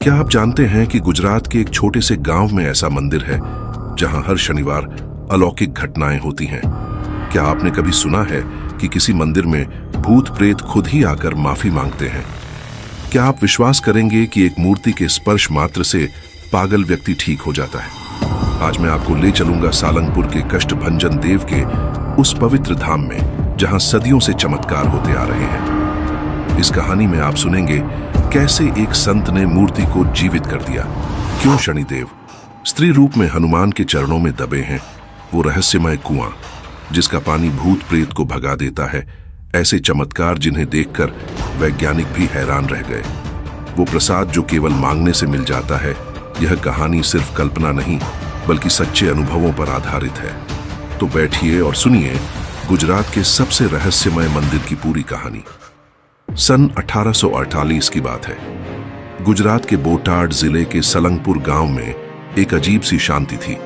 क्या आप जानते हैं कि गुजरात के एक छोटे से गांव में ऐसा मंदिर है जहां हर शनिवार अलौकिक घटनाएं होती हैं? क्या आपने कभी सुना है कि किसी मंदिर में भूत प्रेत खुद ही आकर माफी मांगते हैं? क्या आप विश्वास करेंगे कि एक मूर्ति के स्पर्श मात्र से पागल व्यक्ति ठीक हो जाता है? आज मैं आपको ले चलूंगा सालंगपुर के कष्टभंजन देव के उस पवित्र धाम में जहां सदियों से चमत्कार होते आ रहे हैं। इस कहानी में आप सुनेंगे कैसे एक संत ने मूर्ति को जीवित कर दिया, क्यों शनिदेव स्त्री रूप में हनुमान के चरणों में दबे हैं, वो रहस्यमय कुआं जिसका पानी भूत प्रेत को भगा देता है, ऐसे चमत्कार जिन्हें देखकर वैज्ञानिक भी हैरान रह गए, वो प्रसाद जो केवल मांगने से मिल जाता है। यह कहानी सिर्फ कल्पना नहीं बल्कि सच्चे अनुभवों पर आधारित है। तो बैठिए और सुनिए गुजरात के सबसे रहस्यमय मंदिर की पूरी कहानी। सन 1848 की बात है। गुजरात के बोटाड जिले के सलंगपुर गांव में एक अजीब सी शांति थी।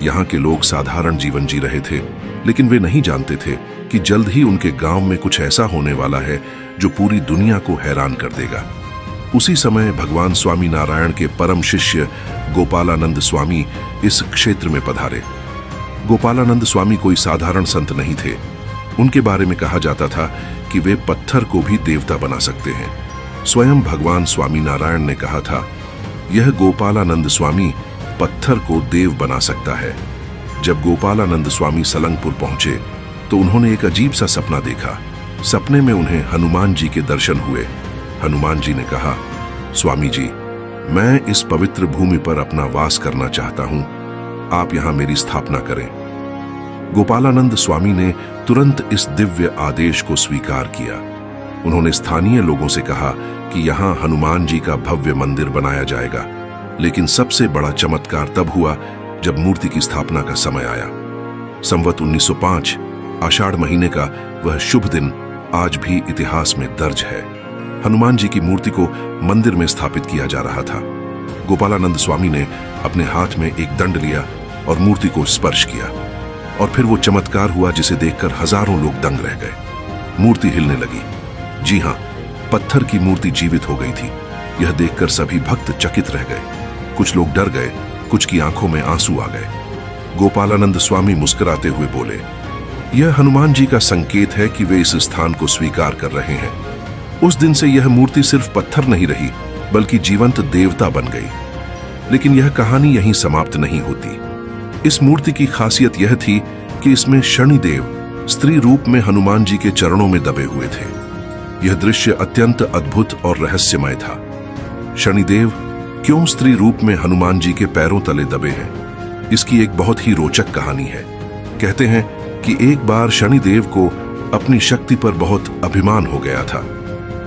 यहाँ के लोग साधारण जीवन जी रहे थे, लेकिन वे नहीं जानते थे कि जल्द ही उनके गांव में कुछ ऐसा होने वाला है जो पूरी दुनिया को हैरान कर देगा। उसी समय भगवान स्वामी नारायण के परम शिष्य गोपालानंद स्वामी इस क्षेत्र में पधारे। गोपालानंद स्वामी कोई साधारण संत नहीं थे। उनके बारे में कहा जाता था कि वे पत्थर को भी देवता बना सकते हैं। स्वयं भगवान स्वामी नारायण ने कहा था, यह गोपालानंद स्वामी पत्थर को देव बना सकता है। जब गोपालानंद स्वामी सलंगपुर पहुंचे तो उन्होंने एक अजीब सा सपना देखा। सपने में उन्हें हनुमान जी के दर्शन हुए। हनुमान जी ने कहा, स्वामी जी, मैं इस पवित्र भूमि पर अपना वास करना चाहता हूं, आप यहां मेरी स्थापना करें। गोपालानंद स्वामी ने तुरंत इस दिव्य आदेश को स्वीकार किया। उन्होंने स्थानीय लोगों से कहा कि यहां हनुमान जी का भव्य मंदिर बनाया जाएगा। लेकिन सबसे बड़ा चमत्कार तब हुआ जब मूर्ति की स्थापना का समय आया। संवत 1905 आषाढ़ महीने का वह शुभ दिन आज भी इतिहास में दर्ज है। हनुमान जी की मूर्ति को मंदिर में स्थापित किया जा रहा था। गोपालानंद स्वामी ने अपने हाथ में एक दंड लिया और मूर्ति को स्पर्श किया, और फिर वो चमत्कार हुआ जिसे देखकर हजारों लोग दंग रह गए। मूर्ति हिलने लगी। जी हां, पत्थर की मूर्ति जीवित हो गई थी। यह देखकर सभी भक्त चकित रह गए। कुछ लोग डर गए, कुछ की आंखों में आंसू आ गए। गोपालानंद स्वामी मुस्कुराते हुए बोले, यह हनुमान जी का संकेत है कि वे इस स्थान को स्वीकार कर रहे हैं। उस दिन से यह मूर्ति सिर्फ पत्थर नहीं रही बल्कि जीवंत देवता बन गई। लेकिन यह कहानी यहीं समाप्त नहीं होती। इस मूर्ति की खासियत यह थी कि इसमें शनिदेव स्त्री रूप में हनुमान जी के चरणों में दबे हुए थे। यह दृश्य अत्यंत अद्भुत और रहस्यमय था। शनिदेव क्यों स्त्री रूप में हनुमान जी के पैरों तले दबे हैं, इसकी एक बहुत ही रोचक कहानी है। कहते हैं कि एक बार शनिदेव को अपनी शक्ति पर बहुत अभिमान हो गया था।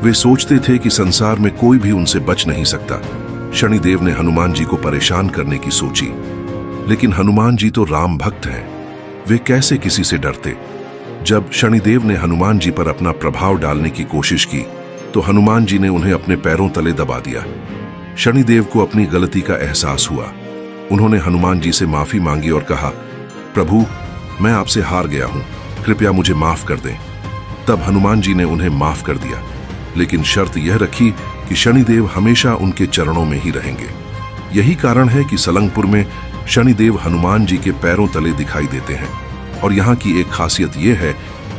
वे सोचते थे कि संसार में कोई भी उनसे बच नहीं सकता। शनिदेव ने हनुमान जी को परेशान करने की सोची, लेकिन हनुमान जी तो राम भक्त हैं, वे कैसे किसी से डरते। जब शनिदेव ने हनुमान जी पर अपना प्रभाव डालने की कोशिश की तो हनुमान जी ने उन्हें अपने पैरों तले दबा दिया। शनिदेव को अपनी गलती का एहसास हुआ। उन्होंने हनुमान जी से माफी मांगी और कहा, प्रभु, मैं आपसे हार गया हूं, कृपया मुझे माफ कर दें। तब हनुमान जी ने उन्हें माफ कर दिया, लेकिन शर्त यह रखी कि शनिदेव हमेशा उनके चरणों में ही रहेंगे। यही कारण है कि सलंगपुर में शनिदेव हनुमान जी के पैरों तले दिखाई देते हैं। और यहाँ की एक खासियत यह है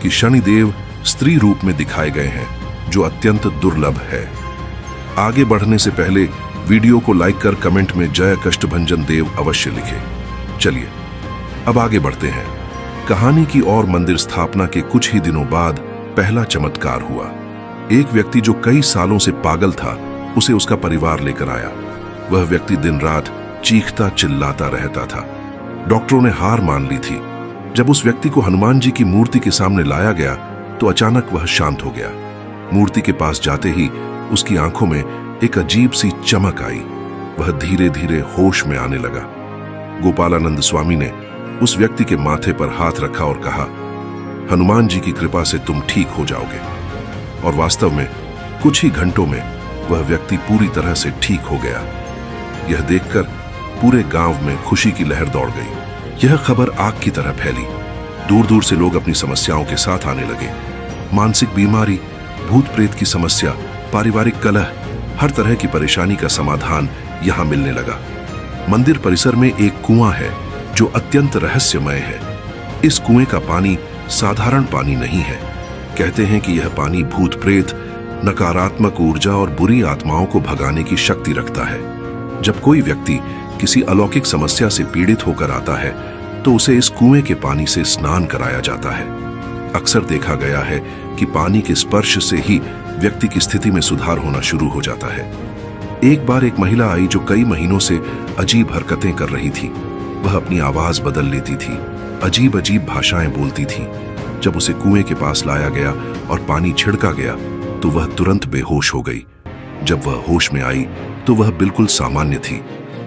कि शनिदेव स्त्री रूप में दिखाए गए हैं, जो अत्यंत दुर्लभ है। आगे बढ़ने से पहले वीडियो को लाइक कर कमेंट में जय कष्टभंजन देव अवश्य लिखें। चलिए अब आगे बढ़ते हैं। कहानी की और मंदिर स्थापना के कुछ ही दिनों बाद पहला चमत्कार हुआ। एक व्यक्ति जो कई सालों से पागल था, उसे उसका परिवार लेकर आया। वह व्यक्ति दिन रात चीखता चिल्लाता रहता था। डॉक्टरों ने हार मान ली थी। जब उस व्यक्ति को हनुमान जी की मूर्ति के सामने लाया गया तो अचानक वह शांत हो गया। मूर्ति के पास जाते ही उसकी आंखों में एक अजीब सी चमक आई। वह धीरे धीरे होश में आने लगा। गोपालानंद स्वामी ने उस व्यक्ति के माथे पर हाथ रखा और कहा, हनुमान जी की कृपा से तुम ठीक हो जाओगे। और वास्तव में कुछ ही घंटों में वह व्यक्ति पूरी तरह से ठीक हो गया। यह देखकर पूरे गांव में खुशी की लहर दौड़ गई। यह खबर आग की तरह फैली। दूर दूर से लोग अपनी समस्याओं के साथ आने लगे। मानसिक बीमारी, भूत प्रेत की समस्या, पारिवारिक कलह, हर तरह की परेशानी का समाधान यहाँ मिलने लगा। मंदिर परिसर में एक कुआं है जो अत्यंत रहस्यमय है। इस कुएं का पानी साधारण पानी नहीं है। कहते हैं कि यह पानी भूत प्रेत, नकारात्मक ऊर्जा और बुरी आत्माओं को भगाने की शक्ति रखता है। जब कोई व्यक्ति किसी अलौकिक समस्या से पीड़ित होकर आता है तो उसे इस कुएं के पानी से स्नान कराया जाता है। अक्सर देखा गया है कि पानी के स्पर्श से ही व्यक्ति की स्थिति में सुधार होना शुरू हो जाता है। एक बार एक महिला आई जो कई महीनों से अजीब हरकतें कर रही थी। वह अपनी आवाज बदल लेती थी, अजीब अजीब भाषाएं बोलती थी। जब उसे कुएं के पास लाया गया और पानी छिड़का गया तो वह तुरंत बेहोश हो गई। जब वह होश में आई तो वह बिल्कुल सामान्य थी।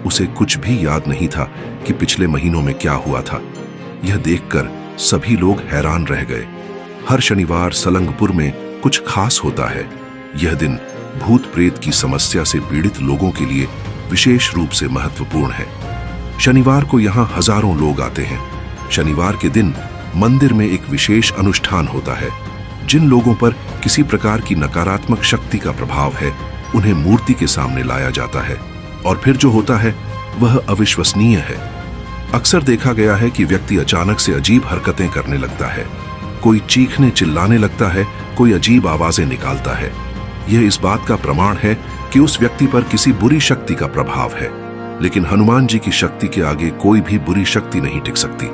उसे कुछ भी याद नहीं था कि पिछले महीनों में क्या हुआ था। यह देखकर सभी लोग हैरान रह गए। हर शनिवार सलंगपुर में कुछ खास होता है। यह दिन भूत प्रेत की समस्या से पीड़ित लोगों के लिए विशेष रूप से महत्वपूर्ण है। शनिवार को यहाँ हजारों लोग आते हैं। शनिवार के दिन मंदिर में एक विशेष अनुष्ठान होता है। जिन लोगों पर किसी प्रकार की नकारात्मक शक्ति का प्रभाव है उन्हें मूर्ति के सामने लाया जाता है और फिर जो होता है वह अविश्वसनीय है। अक्सर देखा गया है कि व्यक्ति अचानक से अजीब हरकतें करने लगता है। कोई चीखने चिल्लाने लगता है, कोई अजीब आवाजें निकालता है। यह इस बात का प्रमाण है कि उस व्यक्ति पर किसी बुरी शक्ति का प्रभाव है। लेकिन हनुमान जी की शक्ति के आगे कोई भी बुरी शक्ति नहीं टिक सकती।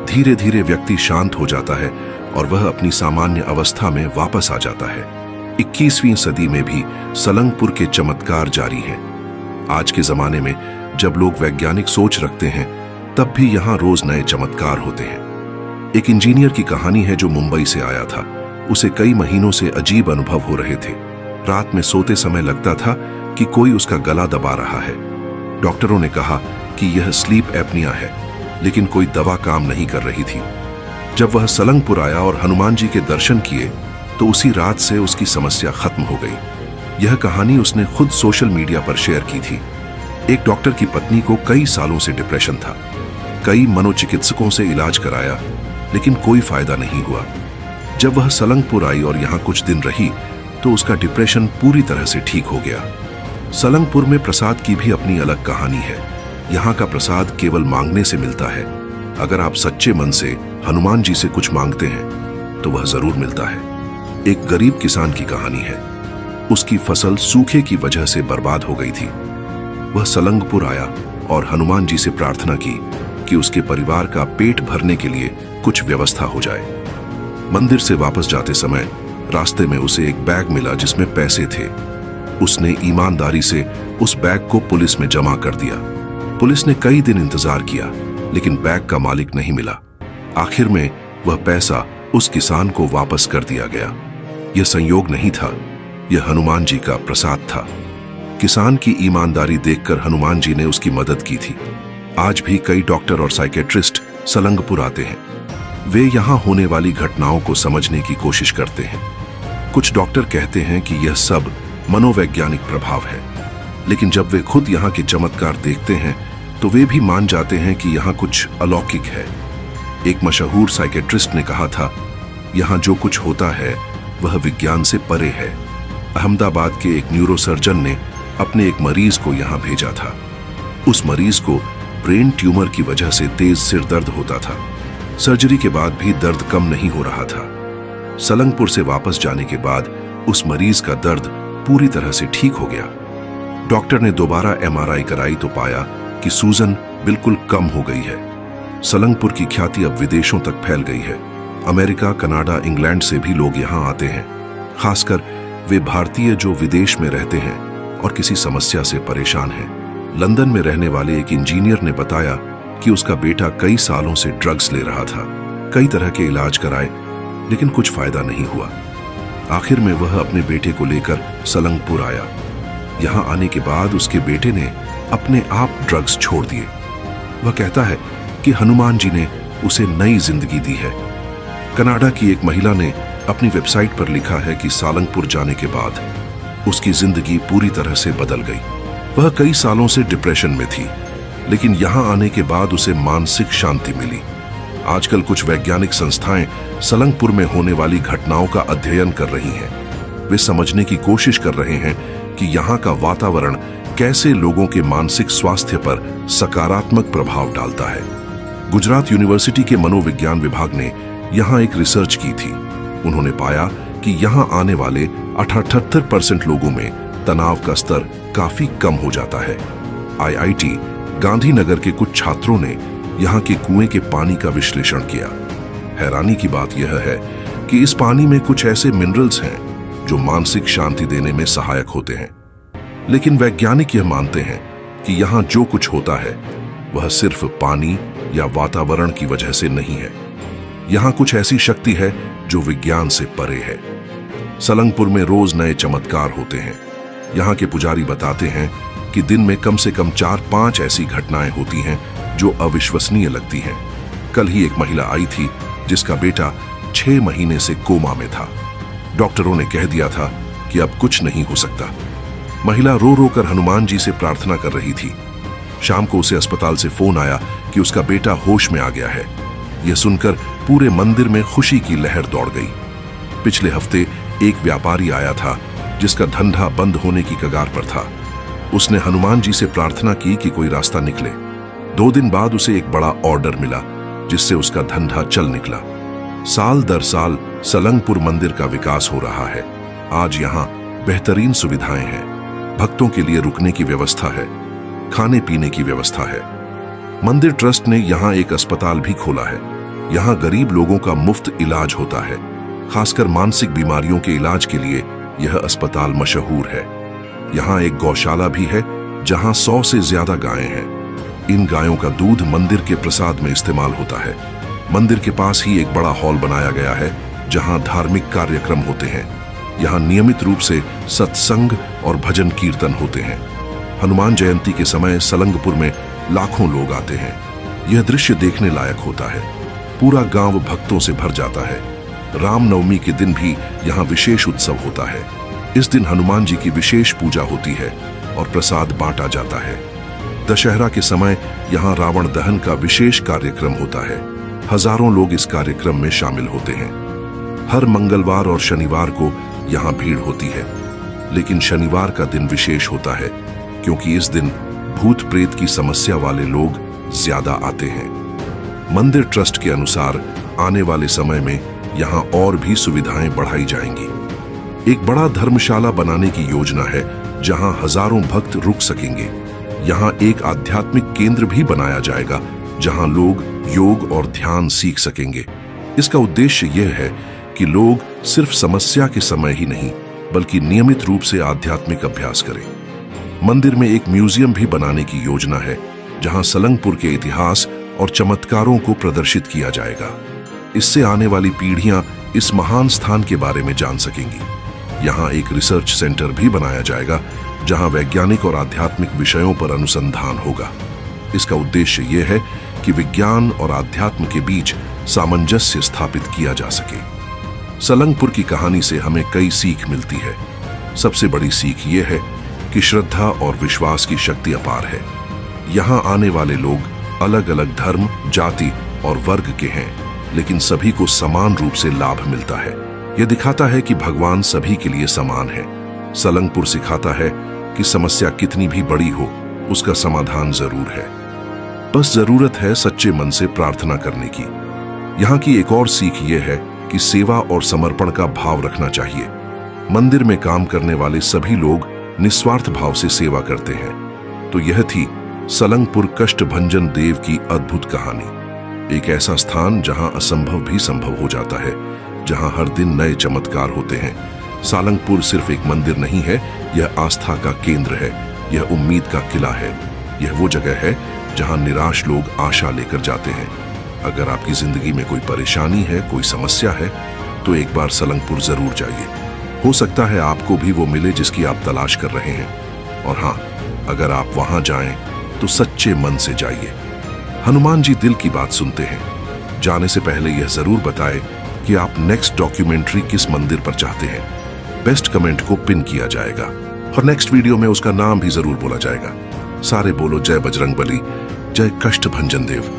धीरे धीरे व्यक्ति शांत हो जाता है और वह अपनी सामान्य अवस्था में वापस आ जाता है। 21वीं सदी में भी सलंगपुर के चमत्कार जारी हैं। आज के जमाने में जब लोग वैज्ञानिक सोच रखते हैं तब भी यहाँ रोज नए चमत्कार होते हैं। एक इंजीनियर की कहानी है जो मुंबई से आया था। उसे कई महीनों से अजीब अनुभव हो रहे थे। रात में सोते समय लगता था कि कोई उसका गला दबा रहा है। डॉक्टरों ने कहा कि यह स्लीप एपनिया है, लेकिन कोई दवा काम नहीं कर रही थी। जब वह सलंगपुर आया और हनुमान जी के दर्शन किए तो उसी रात से उसकी समस्या खत्म हो गई। यह कहानी उसने खुद सोशल मीडिया पर शेयर की थी। एक डॉक्टर की पत्नी को कई सालों से डिप्रेशन था। कई मनोचिकित्सकों से इलाज कराया, लेकिन कोई फायदा नहीं हुआ। जब वह सलंगपुर आई और यहाँ कुछ दिन रही तो उसका डिप्रेशन पूरी तरह से ठीक हो गया। सलंगपुर में प्रसाद की भी अपनी अलग कहानी है। यहाँ का प्रसाद केवल मांगने से मिलता है। अगर आप सच्चे मन से हनुमान जी से कुछ मांगते हैं तो वह जरूर मिलता है। एक गरीब किसान की कहानी है। उसकी फसल सूखे की वजह से बर्बाद हो गई थी। वह सलंगपुर आया और हनुमान जी से प्रार्थना की कि उसके परिवार का पेट भरने के लिए कुछ व्यवस्था हो जाए। मंदिर से वापस जाते समय रास्ते में उसे एक बैग मिला जिसमें पैसे थे। उसने ईमानदारी से उस बैग को पुलिस में जमा कर दिया। पुलिस ने कई दिन इंतजार किया, लेकिन बैग का मालिक नहीं मिला। आखिर में वह पैसा उस किसान को वापस कर दिया गया। यह संयोग नहीं था, यह हनुमान जी का प्रसाद था। किसान की ईमानदारी देखकर हनुमान जी ने उसकी मदद की थी। आज भी कई डॉक्टर और साइकेट्रिस्ट सलंगपुर आते हैं। वे यहाँ होने वाली घटनाओं को समझने की कोशिश करते हैं। कुछ डॉक्टर कहते हैं कि यह सब मनोवैज्ञानिक प्रभाव है, लेकिन जब वे खुद यहाँ के चमत्कार देखते हैं तो वे भी मान जाते हैं कि यहाँ कुछ अलौकिक है। एक मशहूर साइकेट्रिस्ट ने कहा था, यहाँ जो कुछ होता है वह विज्ञान से परे है। अहमदाबाद के एक न्यूरोसर्जन ने अपने एक मरीज को यहाँ भेजा था। उस मरीज को ब्रेन ट्यूमर की वजह से तेज सिर दर्द होता था। सर्जरी के बाद भी दर्द कम नहीं हो रहा था। सलंगपुर से वापस जाने के बाद उस मरीज का दर्द पूरी तरह से ठीक हो गया। डॉक्टर ने दोबारा MRI कराई तो पाया कि सूजन बिल्कुल कम हो गई है। सलंगपुर की ख्याति अब विदेशों तक फैल गई है। अमेरिका, कनाडा, इंग्लैंड से भी लोग यहाँ आते हैं, खासकर वे भारतीय जो विदेश में रहते हैं और किसी समस्या से परेशान हैं। लंदन में रहने वाले एक इंजीनियर ने बताया कि उसका बेटा कई सालों से ड्रग्स ले रहा था। कई तरह के इलाज कराए, लेकिन कुछ फायदा नहीं हुआ। आखिर में वह अपने बेटे को लेकर सलंगपुर आया। यहाँ आने के बाद उसके बेटे ने अपने आप ड्रग्स छोड़ दिए। वह कहता है कि हनुमान जी ने उसे नई जिंदगी दी है। कनाडा की एक महिला ने अपनी वेबसाइट पर लिखा है कि सलंगपुर जाने के बाद उसकी जिंदगी पूरी तरह से बदल गई। वह कई सालों से डिप्रेशन में थी, लेकिन यहाँ आने के बाद उसे मानसिक शांति मिली। आजकल कुछ वैज्ञानिक संस्थाएं सलंगपुर में होने वाली घटनाओं का अध्ययन कर रही हैं। वे समझने की कोशिश कर रहे हैं कि यहाँ का वातावरण कैसे लोगों के मानसिक स्वास्थ्य पर सकारात्मक प्रभाव डालता है। गुजरात यूनिवर्सिटी के मनोविज्ञान विभाग ने यहाँ एक रिसर्च की थी। उन्होंने पाया कि यहाँ आने वाले 78% लोगों में तनाव का स्तर काफी कम हो जाता है। IIT गांधीनगर के कुछ छात्रों ने यहाँ के कुएं के पानी का विश्लेषण किया। हैरानी की बात यह है कि इस पानी में कुछ ऐसे मिनरल्स हैं जो मानसिक शांति देने में सहायक होते हैं। लेकिन वैज्ञानिक यह मानते हैं कि यहाँ जो कुछ होता है वह सिर्फ पानी या वातावरण की वजह से नहीं है। यहाँ कुछ ऐसी शक्ति है जो विज्ञान से परे है। सलंगपुर में रोज नए चमत्कार होते हैं। यहाँ के पुजारी बताते हैं कि दिन में कम से कम 4-5 ऐसी घटनाएं होती हैं जो अविश्वसनीय लगती हैं। कल ही एक महिला आई थी जिसका बेटा 6 महीने से कोमा में था। डॉक्टरों ने कह दिया था कि अब कुछ नहीं हो सकता। महिला रो रो कर हनुमान जी से प्रार्थना कर रही थी। शाम को उसे अस्पताल से फोन आया कि उसका बेटा होश में आ गया है। यह सुनकर पूरे मंदिर में खुशी की लहर दौड़ गई। पिछले हफ्ते एक व्यापारी आया था जिसका धंधा बंद होने की कगार पर था। उसने हनुमान जी से प्रार्थना की कि कोई रास्ता निकले। 2 दिन बाद उसे एक बड़ा ऑर्डर मिला जिससे उसका धंधा चल निकला। साल दर साल सलंगपुर मंदिर का विकास हो रहा है। आज यहाँ बेहतरीन सुविधाएं हैं। भक्तों के लिए रुकने की व्यवस्था है, खाने पीने की व्यवस्था है। मंदिर ट्रस्ट ने यहाँ एक अस्पताल भी खोला है। यहाँ गरीब लोगों का मुफ्त इलाज होता है। खासकर मानसिक बीमारियों के इलाज के लिए यह अस्पताल मशहूर है। यहाँ एक गौशाला भी है जहाँ 100 से ज्यादा गायें हैं। इन गायों का दूध मंदिर के प्रसाद में इस्तेमाल होता है। मंदिर के पास ही एक बड़ा हॉल बनाया गया है जहाँ धार्मिक कार्यक्रम होते हैं। यहाँ नियमित रूप से सत्संग और भजन कीर्तन होते हैं। हनुमान जयंती के समय सलंगपुर में लाखों लोग आते हैं। यह दृश्य देखने लायक होता है। पूरा गांव भक्तों से भर जाता है। रामनवमी के दिन भी यहाँ विशेष उत्सव होता है। इस दिन हनुमान जी की विशेष पूजा होती है और प्रसाद बांटा जाता है। दशहरा के समय यहाँ रावण दहन का विशेष कार्यक्रम होता है। हजारों लोग इस कार्यक्रम में शामिल होते हैं। हर मंगलवार और शनिवार को यहाँ भीड़ होती है। लेकिन शनिवार का दिन विशेष होता है क्योंकि इस दिन भूत प्रेत की समस्या वाले लोग ज्यादा आते हैं। मंदिर ट्रस्ट के अनुसार आने वाले समय में यहाँ और भी सुविधाएं बढ़ाई जाएंगी। एक बड़ा धर्मशाला बनाने की योजना है जहाँ हजारों भक्त रुक सकेंगे। यहाँ एक आध्यात्मिक केंद्र भी बनाया जाएगा जहाँ लोग योग और ध्यान सीख सकेंगे। इसका उद्देश्य यह है कि लोग सिर्फ समस्या के समय ही नहीं बल्कि नियमित रूप से आध्यात्मिक अभ्यास करें। मंदिर में एक म्यूजियम भी बनाने की योजना है जहां सलंगपुर के इतिहास और चमत्कारों को प्रदर्शित किया जाएगा। इससे आने वाली पीढ़ियां इस महान स्थान के बारे में जान सकेंगी। यहाँ एक रिसर्च सेंटर भी बनाया जाएगा जहां वैज्ञानिक और आध्यात्मिक विषयों पर अनुसंधान होगा। इसका उद्देश्य यह है कि विज्ञान और आध्यात्म के बीच सामंजस्य स्थापित किया जा सके। सलंगपुर की कहानी से हमें कई सीख मिलती है। सबसे बड़ी सीख यह है कि श्रद्धा और विश्वास की शक्ति अपार है। यहाँ आने वाले लोग अलग अलग धर्म, जाति और वर्ग के हैं, लेकिन सभी को समान रूप से लाभ मिलता है। यह दिखाता है कि भगवान सभी के लिए समान है। सलंगपुर सिखाता है कि समस्या कितनी भी बड़ी हो, उसका समाधान जरूर है। बस जरूरत है सच्चे मन से प्रार्थना करने की। यहाँ की एक और सीख यह है कि सेवा और समर्पण का भाव रखना चाहिए। मंदिर में काम करने वाले सभी लोग निस्वार्थ भाव से सेवा करते हैं। तो यह थी सलंगपुर कष्टभंजन देव की अद्भुत कहानी। एक ऐसा स्थान जहां असंभव भी संभव हो जाता है, जहां हर दिन नए चमत्कार होते हैं। सलंगपुर सिर्फ एक मंदिर नहीं है, यह आस्था का केंद्र है, यह उम्मीद का किला है। यह वो जगह है जहां निराश लोग आशा लेकर जाते हैं। अगर आपकी जिंदगी में कोई परेशानी है, कोई समस्या है, तो एक बार सलंगपुर जरूर जाइए। हो सकता है आपको भी वो मिले जिसकी आप तलाश कर रहे हैं। और हाँ, अगर आप वहां जाएं तो सच्चे मन से जाइए। हनुमान जी दिल की बात सुनते हैं। जाने से पहले यह जरूर बताएं कि आप नेक्स्ट डॉक्यूमेंट्री किस मंदिर पर चाहते हैं। बेस्ट कमेंट को पिन किया जाएगा और नेक्स्ट वीडियो में उसका नाम भी जरूर बोला जाएगा। सारे बोलो जय बजरंगबली, जय कष्टभंजन देव।